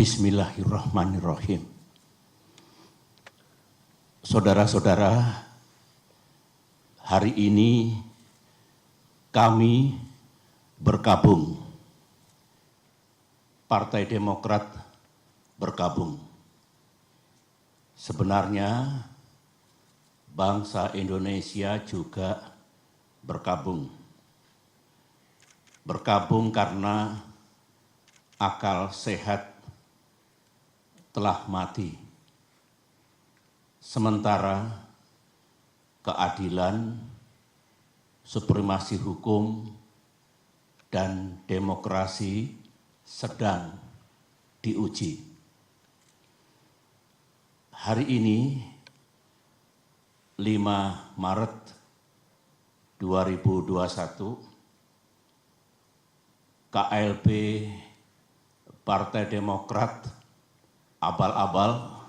Bismillahirrahmanirrahim. Saudara-saudara, hari ini kami bergabung. Partai Demokrat bergabung. Sebenarnya bangsa Indonesia juga bergabung. Bergabung karena akal sehat telah mati. Sementara keadilan, supremasi hukum, dan demokrasi sedang diuji. Hari ini 5 Maret 2021, KLB Partai Demokrat abal-abal,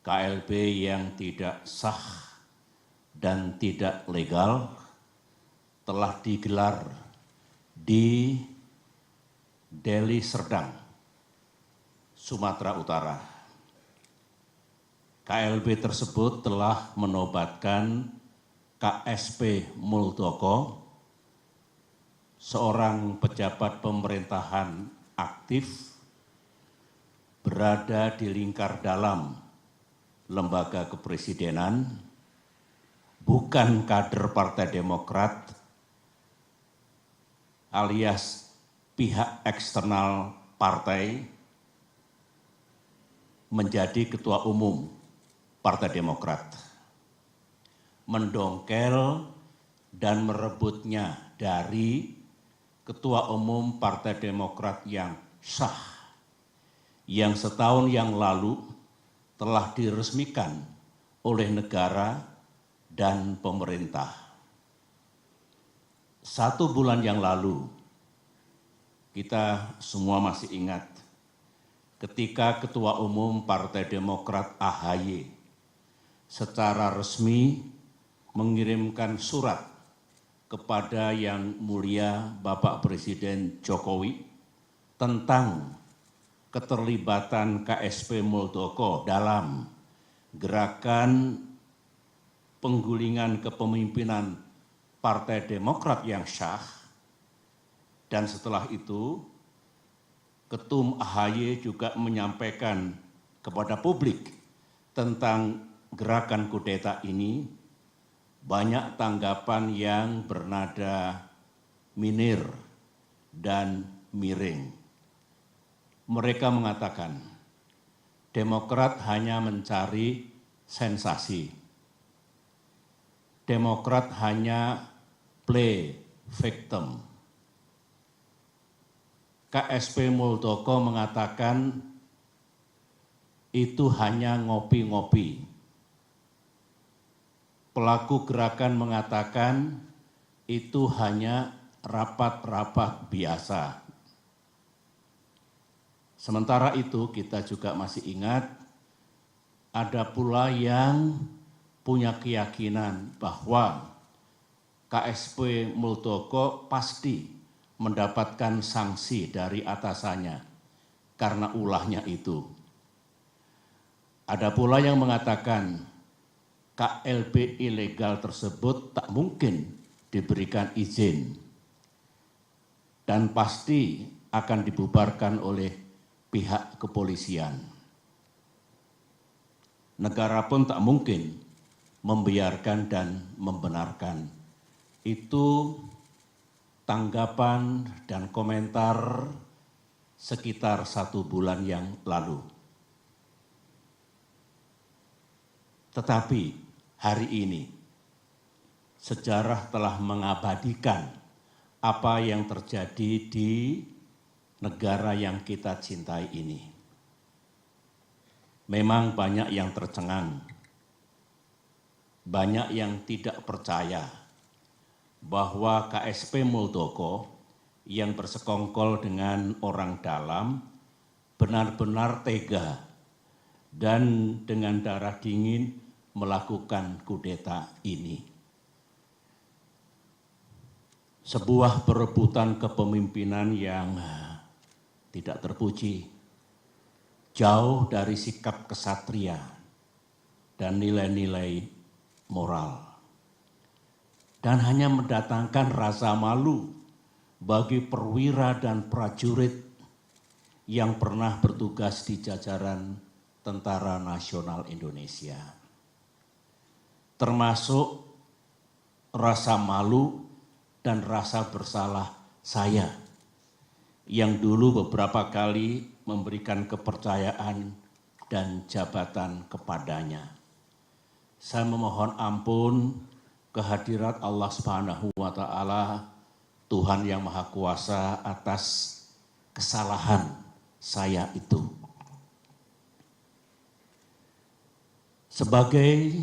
KLB yang tidak sah dan tidak legal telah digelar di Deli Serdang, Sumatera Utara. KLB tersebut telah menobatkan KSP Muldoko, seorang pejabat pemerintahan aktif berada di lingkar dalam lembaga kepresidenan, bukan kader Partai Demokrat, alias pihak eksternal partai, menjadi ketua umum Partai Demokrat. Mendongkel dan merebutnya dari ketua umum Partai Demokrat yang sah, yang setahun yang lalu telah diresmikan oleh negara dan pemerintah. 1 bulan yang lalu, kita semua masih ingat ketika Ketua Umum Partai Demokrat AHY secara resmi mengirimkan surat kepada Yang Mulia Bapak Presiden Jokowi tentang keterlibatan KSP Muldoko dalam gerakan penggulingan kepemimpinan Partai Demokrat yang sah. Dan setelah itu, Ketum AHY juga menyampaikan kepada publik tentang gerakan kudeta ini. Banyak tanggapan yang bernada minir dan miring. Mereka mengatakan, Demokrat hanya mencari sensasi. Demokrat hanya play victim. KSP Muldoko mengatakan itu hanya ngopi-ngopi. Pelaku gerakan mengatakan itu hanya rapat-rapat biasa. Sementara itu kita juga masih ingat ada pula yang punya keyakinan bahwa KSP Muldoko pasti mendapatkan sanksi dari atasannya karena ulahnya itu. Ada pula yang mengatakan KLB ilegal tersebut tak mungkin diberikan izin dan pasti akan dibubarkan oleh pihak kepolisian. Negara pun tak mungkin membiarkan dan membenarkan. Itu tanggapan dan komentar sekitar 1 bulan yang lalu. Tetapi hari ini sejarah telah mengabadikan apa yang terjadi di negara yang kita cintai ini. Memang banyak yang tercengang, banyak yang tidak percaya bahwa KSP Muldoko yang bersekongkol dengan orang dalam benar-benar tega dan dengan darah dingin melakukan kudeta ini. Sebuah perebutan kepemimpinan yang tidak terpuji jauh dari sikap kesatria dan nilai-nilai moral, dan hanya mendatangkan rasa malu bagi perwira dan prajurit yang pernah bertugas di jajaran Tentara Nasional Indonesia. Termasuk rasa malu dan rasa bersalah saya yang dulu beberapa kali memberikan kepercayaan dan jabatan kepadanya. Saya memohon ampun kehadirat Allah Subhanahu wa Ta'ala, Tuhan yang Maha Kuasa, atas kesalahan saya itu. Sebagai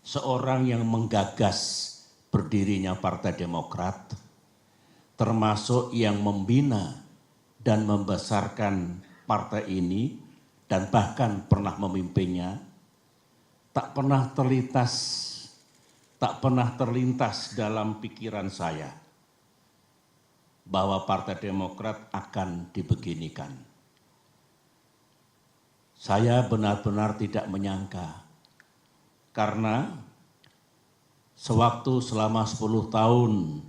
seorang yang menggagas berdirinya Partai Demokrat, termasuk yang membina dan membesarkan partai ini dan bahkan pernah memimpinnya, tak pernah terlintas dalam pikiran saya bahwa Partai Demokrat akan dibeginikan. Saya benar-benar tidak menyangka, karena sewaktu selama 10 tahun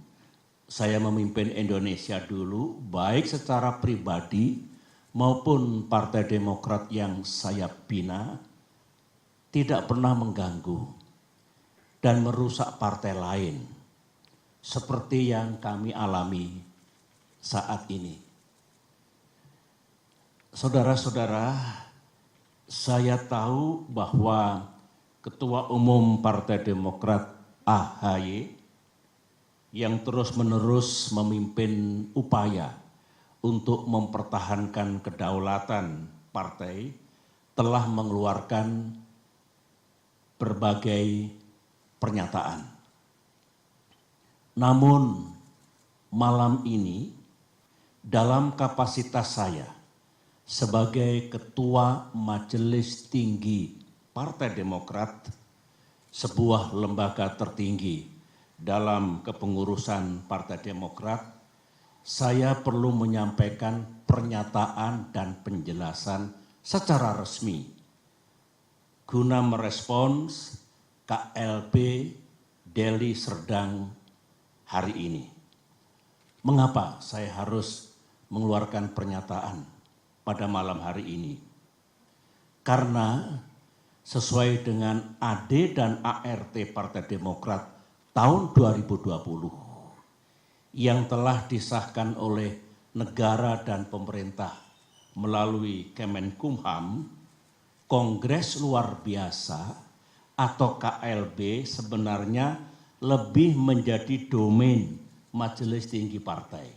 saya memimpin Indonesia dulu, baik secara pribadi maupun Partai Demokrat yang saya bina, tidak pernah mengganggu dan merusak partai lain seperti yang kami alami saat ini. Saudara-saudara, saya tahu bahwa Ketua Umum Partai Demokrat AHY yang terus-menerus memimpin upaya untuk mempertahankan kedaulatan partai telah mengeluarkan berbagai pernyataan. Namun malam ini dalam kapasitas saya sebagai Ketua Majelis Tinggi Partai Demokrat, sebuah lembaga tertinggi dalam kepengurusan Partai Demokrat, saya perlu menyampaikan pernyataan dan penjelasan secara resmi guna merespons KLB Deli Serdang hari ini. Mengapa saya harus mengeluarkan pernyataan pada malam hari ini? Karena sesuai dengan AD dan ART Partai Demokrat tahun 2020 yang telah disahkan oleh negara dan pemerintah melalui Kemenkumham, Kongres Luar Biasa atau KLB sebenarnya lebih menjadi domain Majelis Tinggi Partai,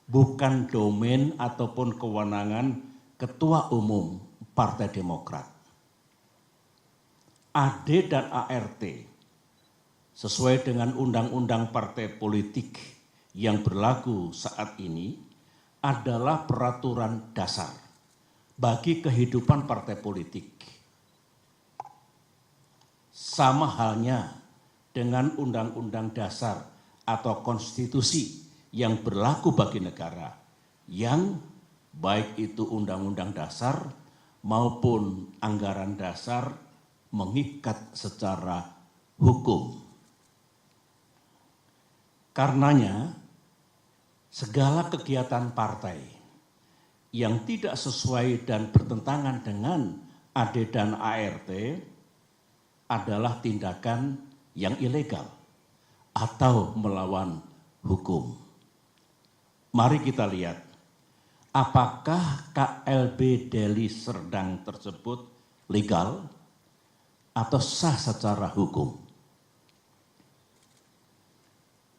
bukan domain ataupun kewenangan Ketua Umum Partai Demokrat. AD dan ART sesuai dengan undang-undang partai politik yang berlaku saat ini adalah peraturan dasar bagi kehidupan partai politik. Sama halnya dengan undang-undang dasar atau konstitusi yang berlaku bagi negara, yang baik itu undang-undang dasar maupun anggaran dasar mengikat secara hukum. Karenanya, segala kegiatan partai yang tidak sesuai dan bertentangan dengan AD dan ART adalah tindakan yang ilegal atau melawan hukum. Mari kita lihat, apakah KLB Deli Serdang tersebut legal atau sah secara hukum?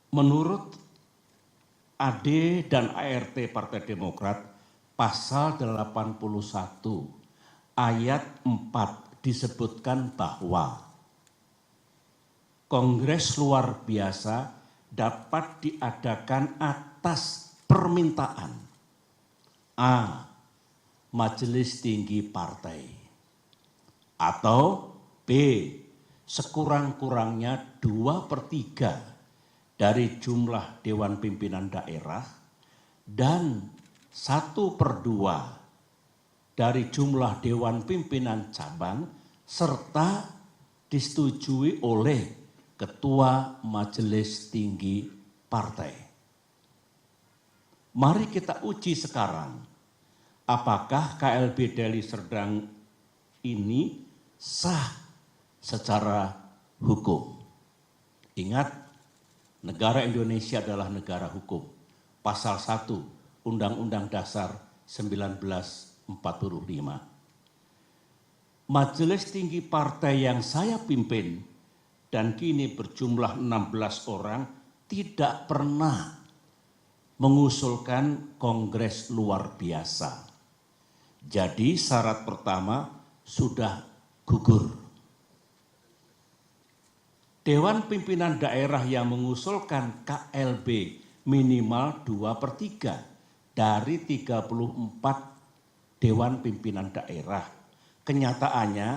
Menurut AD dan ART Partai Demokrat, pasal 81 ayat 4 disebutkan bahwa Kongres Luar Biasa dapat diadakan atas permintaan A. Majelis Tinggi Partai, atau B. sekurang-kurangnya 2/3 dari jumlah Dewan Pimpinan Daerah dan 1/2 dari jumlah Dewan Pimpinan Cabang serta disetujui oleh Ketua Majelis Tinggi Partai. Mari kita uji sekarang, apakah KLB Deli Serdang ini sah secara hukum. Ingat, negara Indonesia adalah negara hukum. Pasal 1 Undang-Undang Dasar 1945. Majelis Tinggi Partai yang saya pimpin dan kini berjumlah 16 orang tidak pernah mengusulkan kongres luar biasa. Jadi syarat pertama sudah gugur. Dewan Pimpinan Daerah yang mengusulkan KLB minimal 2/3 dari 34 Dewan Pimpinan Daerah. Kenyataannya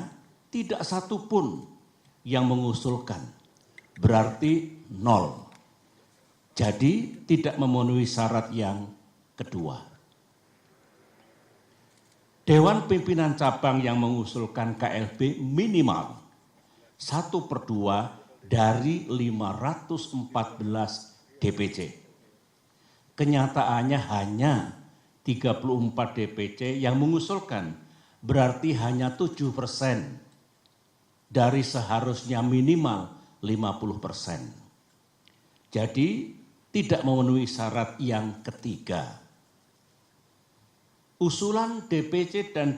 tidak satu pun yang mengusulkan, berarti 0. Jadi tidak memenuhi syarat yang kedua. Dewan Pimpinan Cabang yang mengusulkan KLB minimal 1/2 dari 514 DPC. Kenyataannya hanya 34 DPC yang mengusulkan, berarti hanya 7% dari seharusnya minimal 50%. Jadi tidak memenuhi syarat yang ketiga. Usulan DPC dan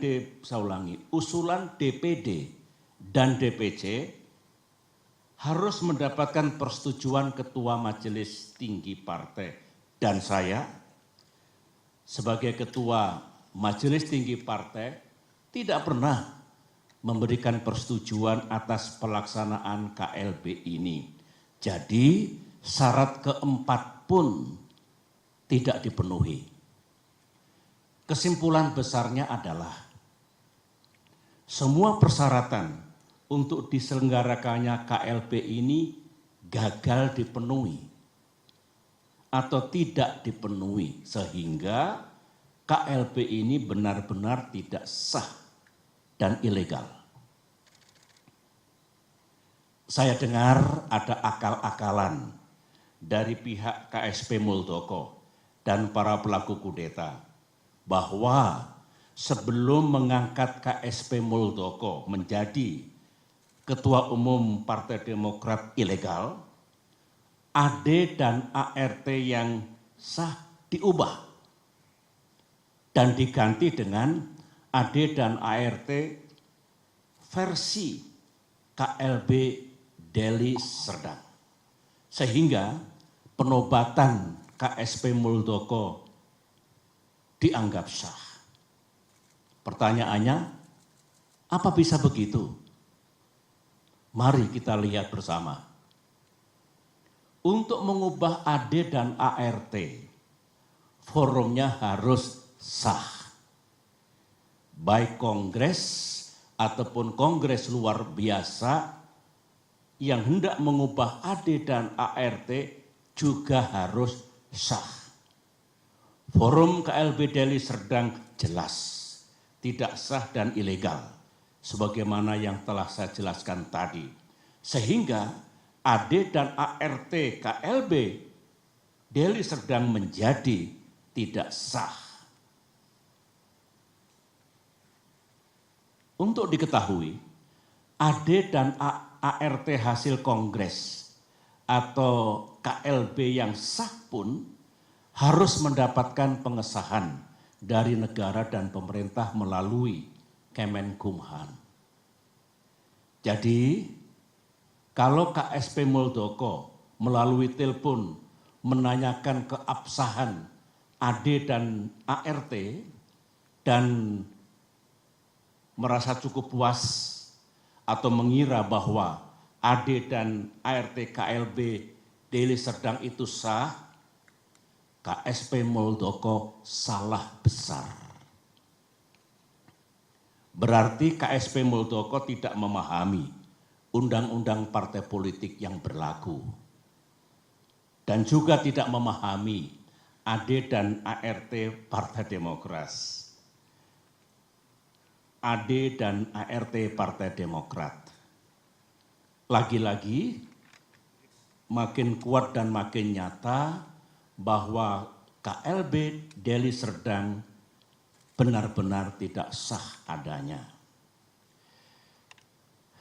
usulan DPD dan DPC harus mendapatkan persetujuan Ketua Majelis Tinggi Partai. Dan saya sebagai Ketua Majelis Tinggi Partai tidak pernah memberikan persetujuan atas pelaksanaan KLB ini. Jadi syarat keempat pun tidak dipenuhi. Kesimpulan besarnya adalah semua persyaratan untuk diselenggarakannya KLB ini gagal dipenuhi atau tidak dipenuhi sehingga KLB ini benar-benar tidak sah dan ilegal. Saya dengar ada akal-akalan dari pihak KSP Muldoko dan para pelaku kudeta bahwa sebelum mengangkat KSP Muldoko menjadi Ketua Umum Partai Demokrat ilegal, AD dan ART yang sah diubah dan diganti dengan AD dan ART versi KLB Deli Serdang. Sehingga penobatan KSP Muldoko dianggap sah. Pertanyaannya, apa bisa begitu? Mari kita lihat bersama. Untuk mengubah AD dan ART, forumnya harus sah. Baik kongres ataupun kongres luar biasa yang hendak mengubah AD dan ART juga harus sah. Forum KLB Deli Serdang jelas tidak sah dan ilegal, sebagaimana yang telah saya jelaskan tadi. Sehingga AD dan ART KLB Deli Serdang menjadi tidak sah. Untuk diketahui, AD dan ART hasil kongres atau KLB yang sah pun harus mendapatkan pengesahan dari negara dan pemerintah melalui Kemenkumham. Jadi, kalau KSP Muldoko melalui telepon menanyakan keabsahan AD dan ART dan merasa cukup puas atau mengira bahwa AD dan ART KLB Deli Serdang itu sah, KSP Muldoko salah besar. Berarti KSP Muldoko tidak memahami undang-undang partai politik yang berlaku. Dan juga tidak memahami AD dan ART Partai Demokrat. AD dan ART Partai Demokrat. Lagi-lagi makin kuat dan makin nyata bahwa KLB Deli Serdang benar-benar tidak sah adanya.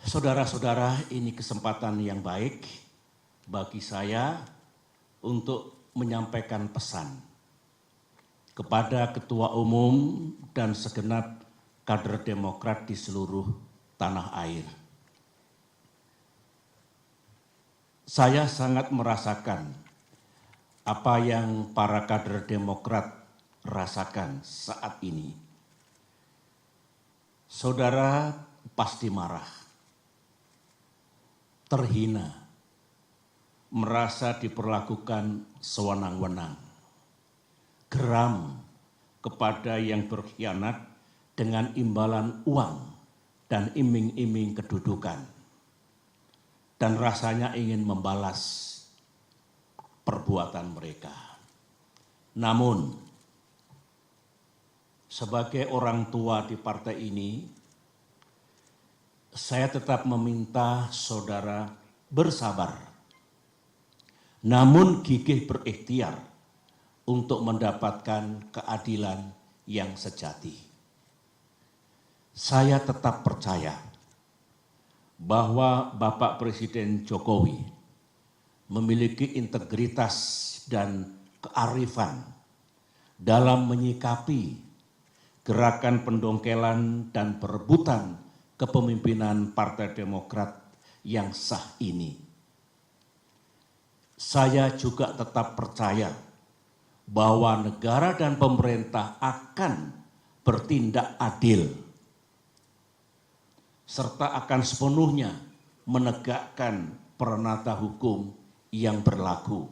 Saudara-saudara, ini kesempatan yang baik bagi saya untuk menyampaikan pesan kepada Ketua Umum dan segenap kader Demokrat di seluruh tanah air. Saya sangat merasakan apa yang para kader Demokrat rasakan saat ini. Saudara pasti marah, terhina, merasa diperlakukan sewenang-wenang, geram kepada yang berkhianat dengan imbalan uang dan iming-iming kedudukan, dan rasanya ingin membalas perbuatan mereka. Namun, sebagai orang tua di partai ini, saya tetap meminta saudara bersabar, namun gigih berikhtiar untuk mendapatkan keadilan yang sejati. Saya tetap percaya bahwa Bapak Presiden Jokowi memiliki integritas dan kearifan dalam menyikapi gerakan pendongkelan dan perebutan kepemimpinan Partai Demokrat yang sah ini. Saya juga tetap percaya bahwa negara dan pemerintah akan bertindak adil serta akan sepenuhnya menegakkan peranata hukum yang berlaku.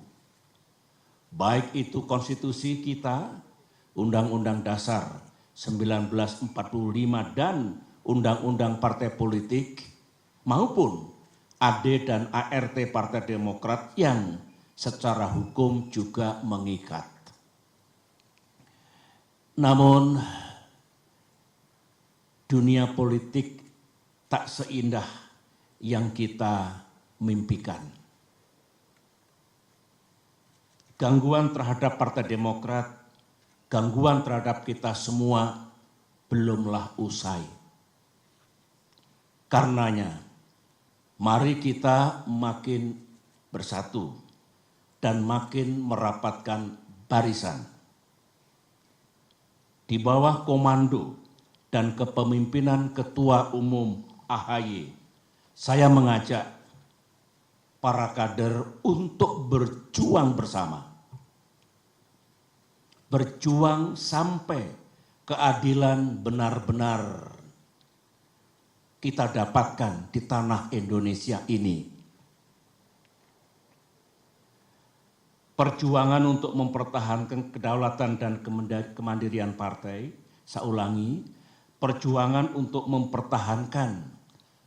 Baik itu konstitusi kita, Undang-Undang Dasar 1945 dan Undang-Undang Partai Politik, maupun AD dan ART Partai Demokrat yang secara hukum juga mengikat. Namun, dunia politik tak seindah yang kita mimpikan. Gangguan terhadap Partai Demokrat, gangguan terhadap kita semua belumlah usai. Karenanya, mari kita makin bersatu dan makin merapatkan barisan. Di bawah komando dan kepemimpinan Ketua Umum AHY, saya mengajak para kader untuk berjuang bersama. Berjuang sampai keadilan benar-benar kita dapatkan di tanah Indonesia ini. Perjuangan untuk mempertahankan kedaulatan dan kemandirian partai, saya ulangi, perjuangan untuk mempertahankan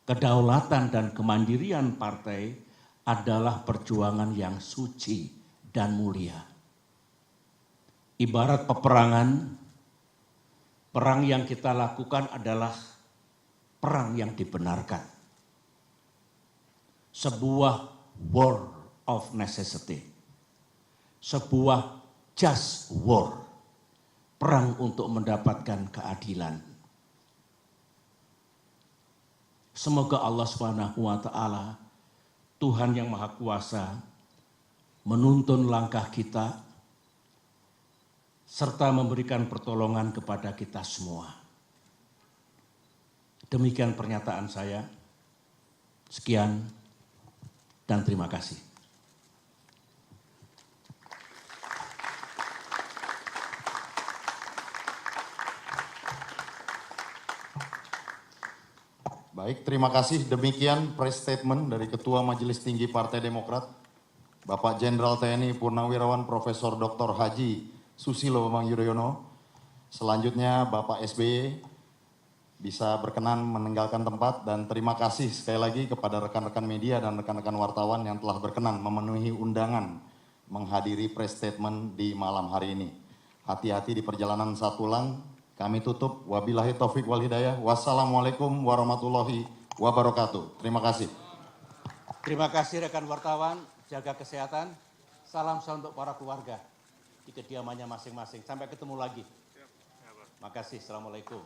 kedaulatan dan kemandirian partai adalah perjuangan yang suci dan mulia. Ibarat peperangan, perang yang kita lakukan adalah perang yang dibenarkan. Sebuah war of necessity. Sebuah just war. Perang untuk mendapatkan keadilan. Semoga Allah SWT, Tuhan yang Maha Kuasa, menuntun langkah kita serta memberikan pertolongan kepada kita semua. Demikian pernyataan saya. Sekian dan terima kasih. Baik, terima kasih. Demikian press statement dari Ketua Majelis Tinggi Partai Demokrat, Bapak Jenderal TNI Purnawirawan Profesor Dr. Haji Susilo Bambang Yudhoyono. Selanjutnya Bapak SBY bisa berkenan meninggalkan tempat, dan terima kasih sekali lagi kepada rekan-rekan media dan rekan-rekan wartawan yang telah berkenan memenuhi undangan menghadiri press statement di malam hari ini. Hati-hati di perjalanan saat pulang. Kami tutup. Wabillahi taufik wal hidayah. Wassalamualaikum warahmatullahi wabarakatuh. Terima kasih. Terima kasih rekan wartawan, jaga kesehatan. Salam untuk para keluarga di kediamannya masing-masing. Sampai ketemu lagi. Makasih. Assalamualaikum.